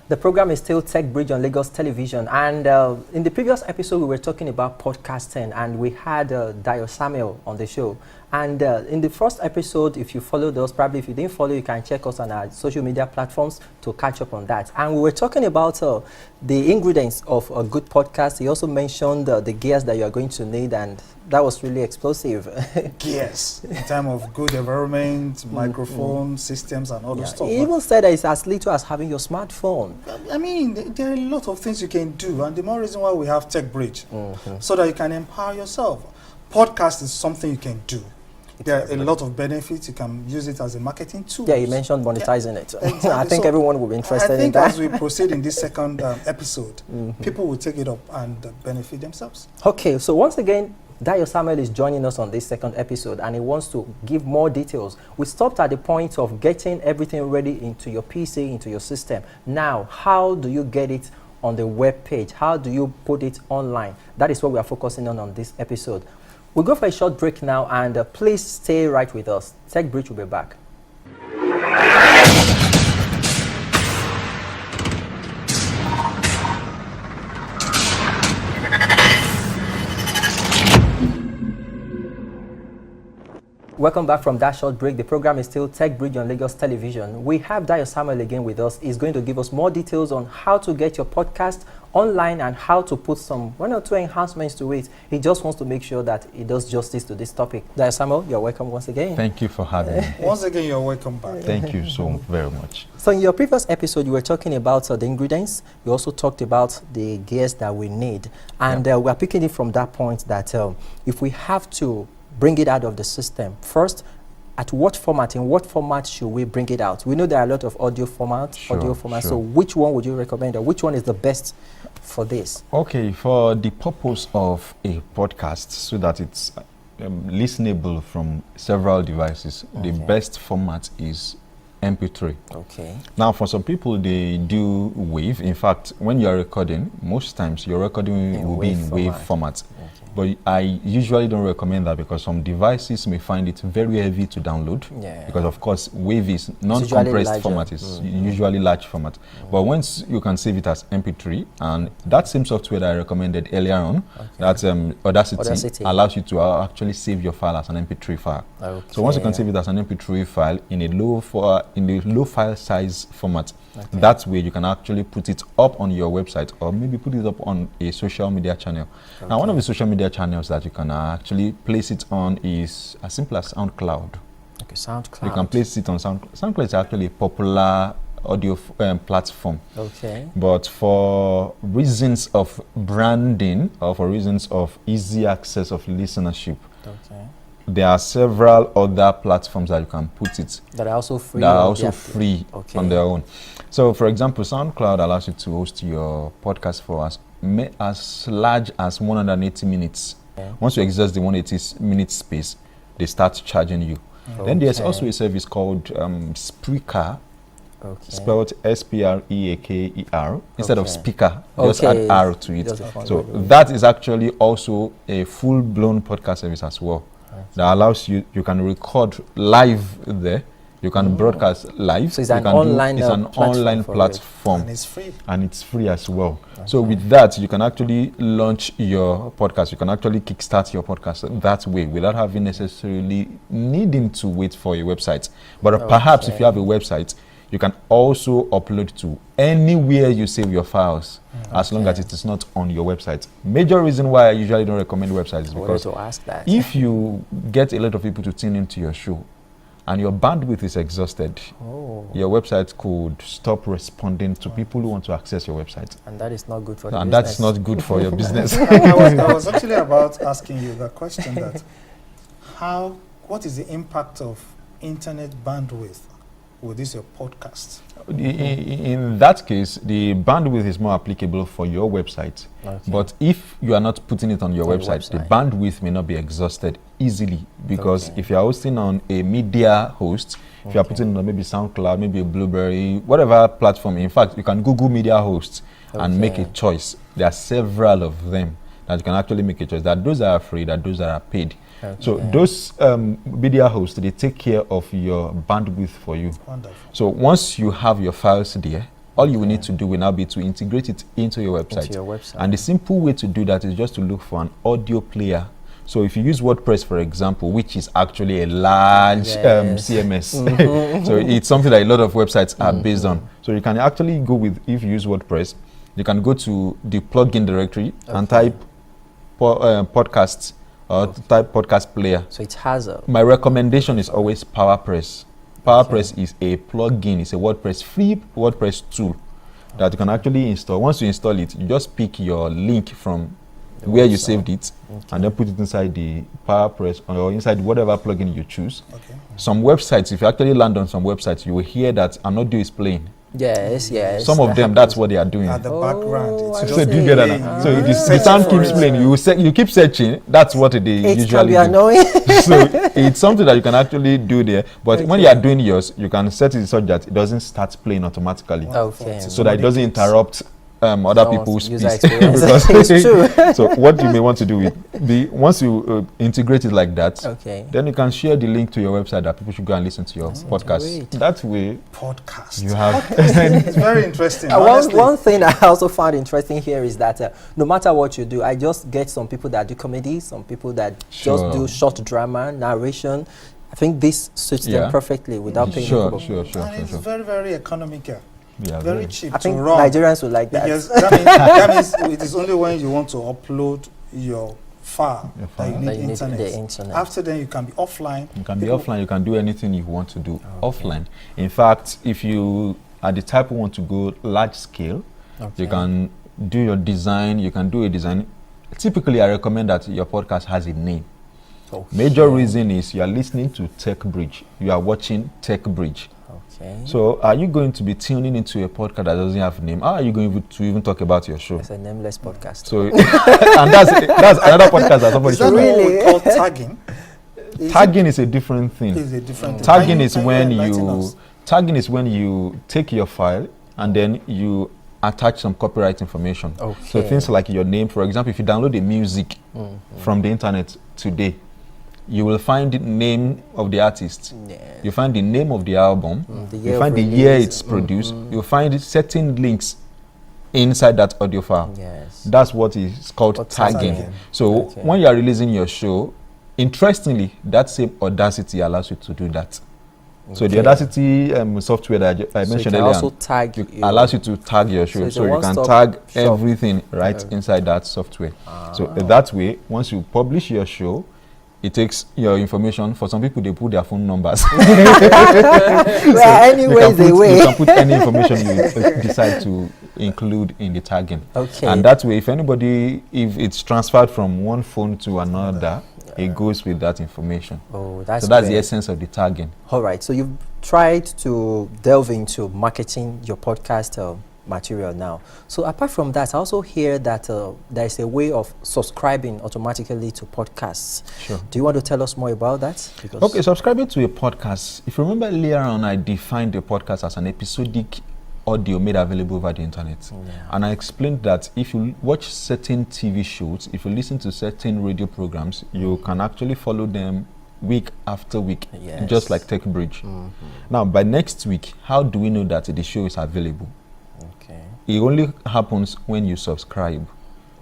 The program is still Techbridge on Lagos Television, and in the previous episode we were talking about podcasting, and we had Dayo Samuel on the show. And in the first episode, if you followed us, probably if you didn't follow, you can check us on our social media platforms to catch up on that. And we were talking about the ingredients of a good podcast. He also mentioned the gears that you are going to need, and that was really explosive. Gears, in terms of good environment, microphone, systems, and all those stuff. He even said that it's as little as having your smartphone. I mean, there are a lot of things you can do, and the more reason why we have Techbridge, so that you can empower yourself. Podcast is something you can do. There are a lot of benefits. You can use it as a marketing tool. Yeah, you mentioned monetizing it. Exactly. I think everyone will be interested in that. I think as we proceed in this second episode, people will take it up and benefit themselves. Okay, so once again, Dayo Samuel is joining us on this second episode, and he wants to give more details. We stopped at the point of getting everything ready into your PC, into your system. Now, how do you get it on the web page? How do you put it online? That is what we are focusing on this episode. We'll go for a short break now, and please stay right with us. Techbridge will be back. Welcome back from that short break. The program is still Techbridge on Lagos Television. We have Dayo Samuel again with us. He's going to give us more details on how to get your podcast online and how to put some one or two enhancements to it. He just wants to make sure that he does justice to this topic. Dayo Samuel, you're welcome once again. Thank you for having me. Once again, you're welcome back. Thank you so very much. So in your previous episode, you were talking about the ingredients. You also talked about the gears that we need. And we're picking it from that point that if we have to bring it out of the system, first, in what format should we bring it out? We know there are a lot of audio formats. So which one would you recommend, or which one is the best for this? Okay, for the purpose of a podcast, so that it's listenable from several devices, the best format is MP3. Okay. Now, for some people, they do wave. In fact, when you are recording, most times your recording will be in wave format. But I usually don't recommend that because some devices may find it very heavy to download. Because of course, wave is non-compressed format, is usually large format. But once you can save it as MP3, and that same software that I recommended earlier on, that's Audacity, allows you to actually save your file as an MP3 file. So once you can save it as an MP3 file in a low file size format, that way you can actually put it up on your website, or maybe put it up on a social media channel. Now, one of the social media channels that you can actually place it on is as simple as SoundCloud. Okay, SoundCloud. You can place it on SoundCloud. SoundCloud is actually a popular audio platform. Okay. But for reasons of branding, or for reasons of easy access of listenership, there are several other platforms that you can put it. That are also free. That are also free on their own. So, for example, SoundCloud allows you to host your podcast for as large as 180 minutes. Once you exhaust the 180 minute space, they start charging you. Then there's also a service called Spreaker, spelled S-P-R-E-A-K-E-R, instead of speaker, just add R to it. So that is actually also a full-blown podcast service as well. That allows you can record live there. You can broadcast live. So it's an online platform. And it's free. And it's free as well. So with that, you can actually launch your podcast. You can actually kickstart your podcast that way without having necessarily needing to wait for a website. But perhaps if you have a website, you can also upload to anywhere you save your files, as long as it is not on your website. Major reason why I usually don't recommend websites is because if you get a lot of people to tune into your show, and your bandwidth is exhausted, your website could stop responding to people who want to access your website. And that is not good for the and business. that's not good for your business. I was actually about asking you the question that what is the impact of internet bandwidth with this your podcast? In that case, the bandwidth is more applicable for your website. Okay. But if you are not putting it on your website, the bandwidth may not be exhausted easily, because if you are hosting on a media host, if you are putting it on maybe SoundCloud, maybe a Blueberry, whatever platform, in fact, you can Google media hosts and make a choice. There are several of them that you can actually make a choice. That those that are free, that those that are paid. Okay. So those media hosts, they take care of your bandwidth for you. Wonderful. So once you have your files there, all you will need to do will now be to integrate it into your website. And the simple way to do that is just to look for an audio player. So if you use WordPress, for example, which is actually a large CMS, so it's something that a lot of websites are based on. So you can actually go with, if you use WordPress, you can go to the plugin directory and type podcasts or type podcast player. So it has a... My recommendation is always PowerPress. PowerPress is a plugin, it's a WordPress, free WordPress tool that you can actually install. Once you install it, you just pick your link from where you saved it and then put it inside the PowerPress or inside whatever plugin you choose. Some websites, if you actually land on some websites, you will hear that an audio is playing. Yes. Some of them, that's what they are doing. At the background. So do you get that? So the sound keeps playing. You keep searching. That's what they usually can be do. Annoying. So it's something that you can actually do there. But when you are doing yours, you can set it such that it doesn't start playing automatically. So that it doesn't interrupt other people's user speech. experience. It's true. So what you may want to do with once you integrate it like that, then you can share the link to your website that people should go and listen to your podcast. Great. That way, podcast. You have. It's very interesting. One thing I also found interesting here is that no matter what you do, I just get some people that do comedy, some people that just do short drama, narration. I think this suits them perfectly without paying people. Sure. And it's very, very economical. Yeah, very cheap I think to run. Nigerians would like that. Because that means it is only when you want to upload your file that you need internet. After then, you can be offline. You can be offline. You can do anything you want to do offline. In fact, if you are the type who want to go large scale, you can do your design. You can do a design. Typically, I recommend that your podcast has a name. Major reason is you are listening to Techbridge. You are watching Techbridge. So are you going to be tuning into a podcast that doesn't have a name? How are you going to even talk about your show? It's a nameless podcast. So and that's another podcast that somebody should really called tagging. Tagging is a different thing. It's a different thing. Tagging is when you take your file and then you attach some copyright information. So things like your name, for example, if you download the music from the internet today, you will find the name of the artist. You find the name of the album. You find the year it's produced. You find certain links inside that audio file. That's what is called tagging. So when you are releasing your show, interestingly, that same Audacity allows you to do that. So the Audacity software that I mentioned earlier allows you to tag your show. So you can tag everything inside that software. So that way, once you publish your show, it takes your information. For some people, they put their phone numbers. Anyways, you can put any information you decide to include in the tagging. And that way, if if it's transferred from one phone to another, it goes with that information. That's the essence of the tagging. All right. So you've tried to delve into marketing your podcast material now. So apart from that, I also hear that there is a way of subscribing automatically to podcasts. Do you want to tell us more about that? Subscribing to a podcast. If you remember earlier on, I defined a podcast as an episodic audio made available over the internet. And I explained that if you watch certain TV shows, if you listen to certain radio programs, you can actually follow them week after week, just like Techbridge. Now, by next week, how do we know that the show is available? It only happens when you subscribe.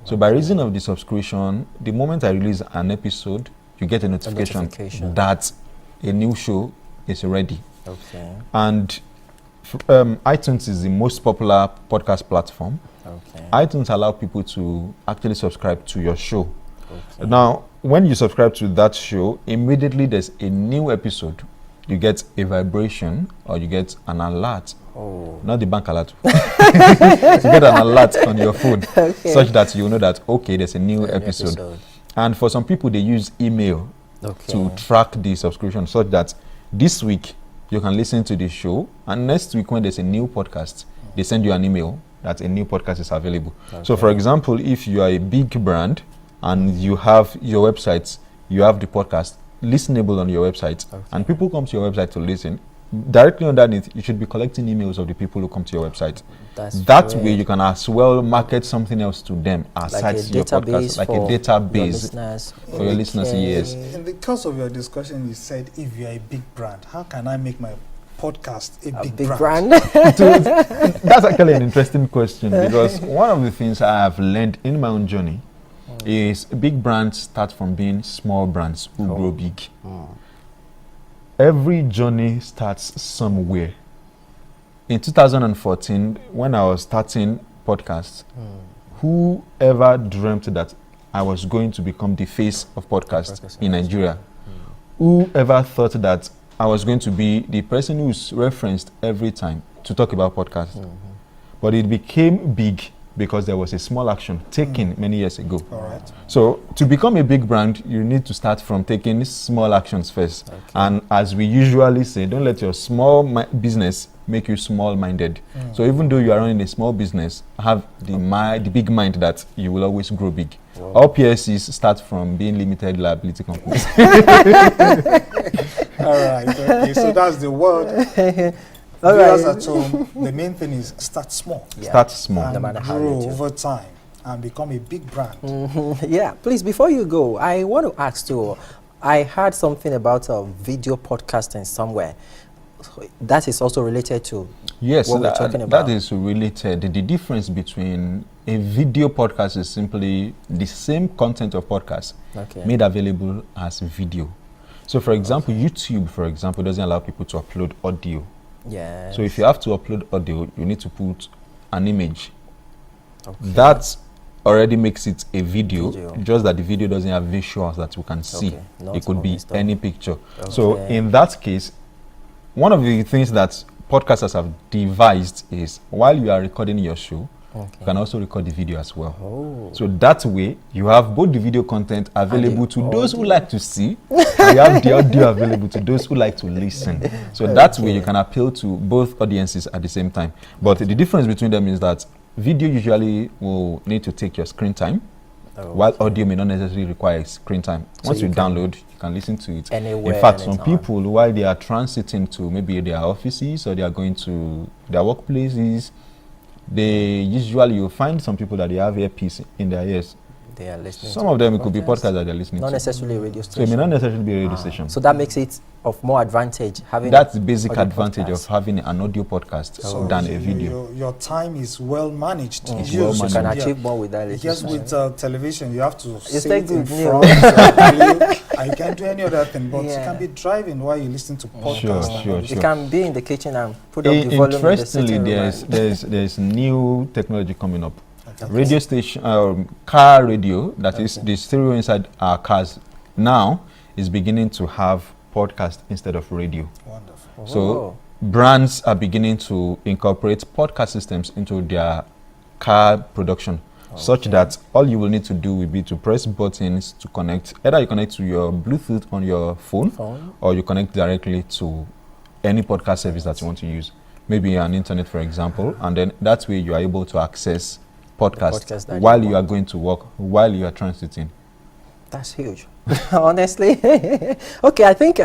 So by reason of the subscription, the moment I release an episode, you get a notification that a new show is ready. And iTunes is the most popular podcast platform. iTunes allow people to actually subscribe to your show. Now, when you subscribe to that show, immediately there's a new episode you get a vibration or you get an alert. Oh. Not the bank alert. You get an alert on your phone, such that you know that, okay, there's a new episode. And for some people, they use email to track the subscription, such that this week you can listen to the show, and next week when there's a new podcast, they send you an email that a new podcast is available. So for example, if you are a big brand and you have your website, you have the podcast listenable on your website, and people come to your website to listen, directly underneath, you should be collecting emails of the people who come to your website. That way you can as well market something else to them aside like your podcast, like a database for your listeners. Yes. In the course of your discussion, you said, if you're a big brand, how can I make my podcast a big brand? That's actually an interesting question, because one of the things I have learned in my own journey is big brands start from being small brands who grow big. Every journey starts somewhere. In 2014, when I was starting podcasts, whoever dreamt that I was going to become the face of podcasts in Nigeria? Whoever thought that I was going to be the person who's referenced every time to talk about podcasts? But it became big because there was a small action taken many years ago. So to become a big brand, you need to start from taking small actions first. And as we usually say, don't let your small business make you small-minded. So even though you are running a small business, have the big mind that you will always grow big. All PSCs start from being limited liability companies. All right, okay, so that's the word. Viewers at home, the main thing is start small. Start small. And no grow over time and become a big brand. Yeah, please, before you go, I want to ask you, I heard something about video podcasting somewhere. That is also related to what we're talking about. That is related. The difference between a video podcast is simply the same content of podcast made available as video. So for example, YouTube, for example, doesn't allow people to upload audio. So if you have to upload audio, you need to put an image. That already makes it a video, just that the video doesn't have visuals that you can see. It could be any picture. So in that case, one of the things that podcasters have devised is, while you are recording your show, you can also record the video as well. So that way, you have both the video content available to those who like to see, and you have the audio available to those who like to listen. So that way, you can appeal to both audiences at the same time. But the difference between them is that video usually will need to take your screen time, while audio may not necessarily require screen time. Once you download, you can listen to it anywhere. In fact, some people, while they are transiting to maybe their offices or they are going to their workplaces, they usually, you'll find some people that they have earpiece in their ears. They are listening. Some of them, it could be podcasts that they're listening not to. Not necessarily radio station. So it may not necessarily be a radio station. So that makes it of more advantage having. That's the basic advantage of having an audio podcast than a video. Your time is well managed. You can achieve more with that. Yes, with television, you have to sit like in front and you can't do any other thing. But you can be driving while you listen to podcasts. Sure. You can be in the kitchen and put up the volume. Interestingly, there's new technology coming up. Radio station, car radio, that is the stereo inside our cars now is beginning to have podcast instead of radio. Wonderful. So brands are beginning to incorporate podcast systems into their car production, such that all you will need to do will be to press buttons to connect. Either you connect to your Bluetooth on your phone, or you connect directly to any podcast service that you want to use. Maybe an internet, for example, and then that way you are able to access podcast while you are going to work, while you are transiting. That's huge. Honestly. Okay, I think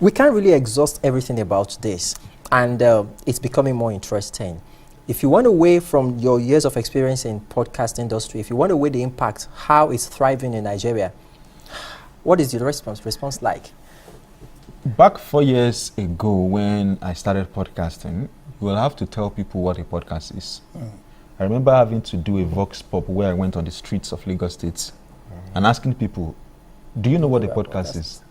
we can't really exhaust everything about this, and it's becoming more interesting. If you want to weigh from your years of experience in podcast industry, if you want to weigh the impact, how it's thriving in Nigeria, what is your response like? Back 4 years ago when I started podcasting, you will have to tell people what a podcast is. I remember having to do a vox pop where I went on the streets of Lagos State and asking people, do you know what a podcast is?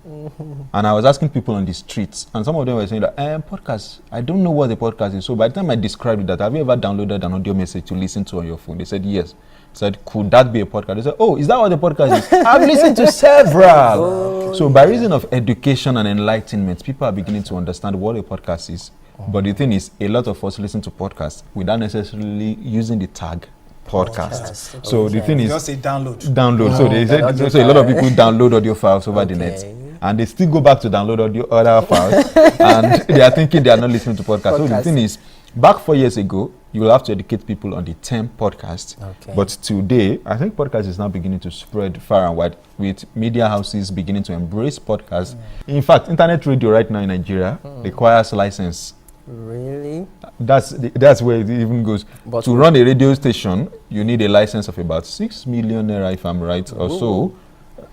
And I was asking people on the streets, and some of them were saying that, podcast, I don't know what a podcast is. So by the time I described it, that have you ever downloaded an audio message to listen to on your phone? They said yes. I said, could that be a podcast? They said, oh, is that what a podcast is? I've listened to several. So by reason of education and enlightenment, people are beginning to understand what a podcast is. But the thing is, a lot of us listen to podcasts without necessarily using the tag podcast. So the thing is, just say download. So they said, so a lot of people download audio files over the net, and they still go back to download audio other files, and they are thinking they are not listening to podcasts. So the thing is, back 4 years ago, you will have to educate people on the term podcast. But today, I think podcast is now beginning to spread far and wide, with media houses beginning to embrace podcasts. In fact, internet radio right now in Nigeria requires license. Really? That's where it even goes. But to run a radio station, you need a license of about 6 million naira, if I'm right, or so.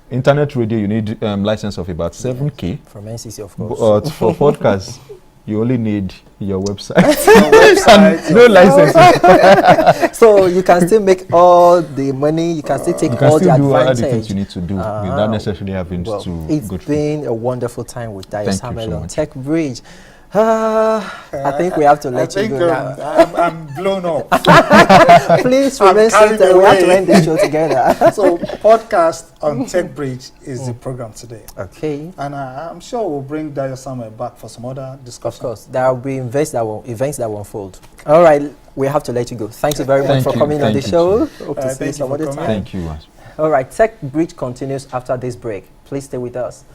Internet radio, you need license of about 7K. From NCC, of course. But for podcasts, you only need your website. And no license. So you can still make all the money, you can still take all the advantage. Do all the things you need to do without necessarily having to go through. It's been a wonderful time with Dayo Samuel on Techbridge. I think we have to let you go now. I'm blown up. Please remain seated. We have to end the show together. So, podcast on Techbridge is the program today. Okay. And I'm sure we'll bring Dayo Samuel back for some other discussion. Of course. There will be events that will unfold. All right. We have to let you go. Thank you very much for coming on the show. Hope to see you some other time. Thank you. All right. Techbridge continues after this break. Please stay with us.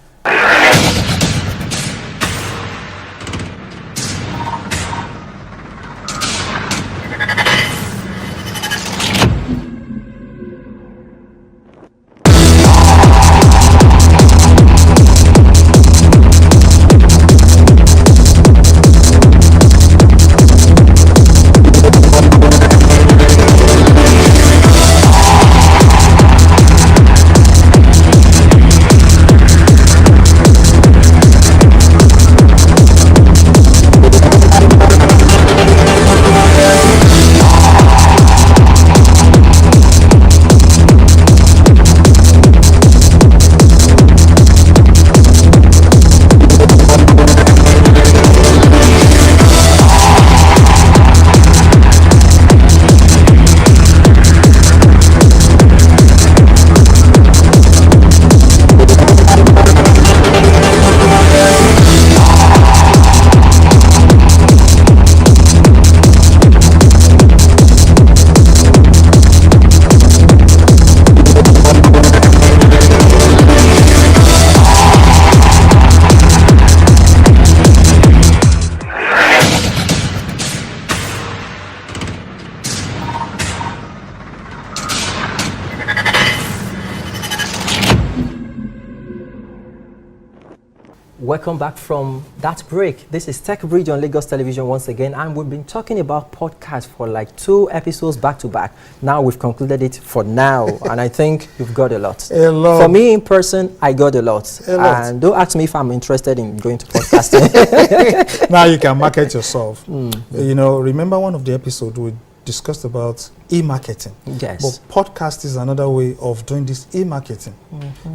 Welcome back from that break. This is Techbridge on Lagos Television once again, and we've been talking about podcasts for like 2 episodes back to back. Now we've concluded it for now, and I think you've got a lot. A lot. For me in person, I got a lot. And don't ask me if I'm interested in going to podcasting. Now you can market yourself. You know, remember one of the episodes we discussed about e-marketing. Yes. But podcast is another way of doing this e-marketing.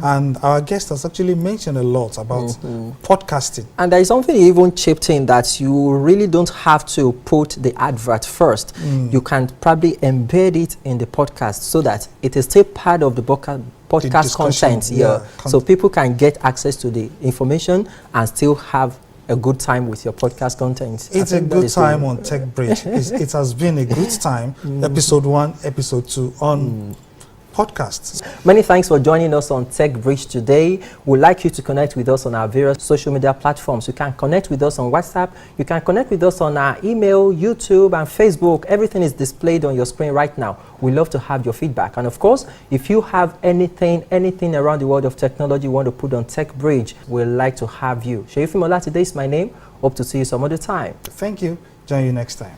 And our guest has actually mentioned a lot about podcasting. And there is something he even chipped in that you really don't have to put the advert first. You can probably embed it in the podcast so that it is still part of the podcast content. So people can get access to the information and still have a good time with your podcast content. It's a good time on Techbridge. It has been a good time. Episode 1, episode 2 on podcasts. Many thanks for joining us on Techbridge today. We'd like you to connect with us on our various social media platforms. You can connect with us on WhatsApp. You can connect with us on our email, YouTube, and Facebook. Everything is displayed on your screen right now. We love to have your feedback. And of course, if you have anything around the world of technology you want to put on Techbridge, we'd like to have you. Sheifimola, today is my name. Hope to see you some other time. Thank you. Join you next time.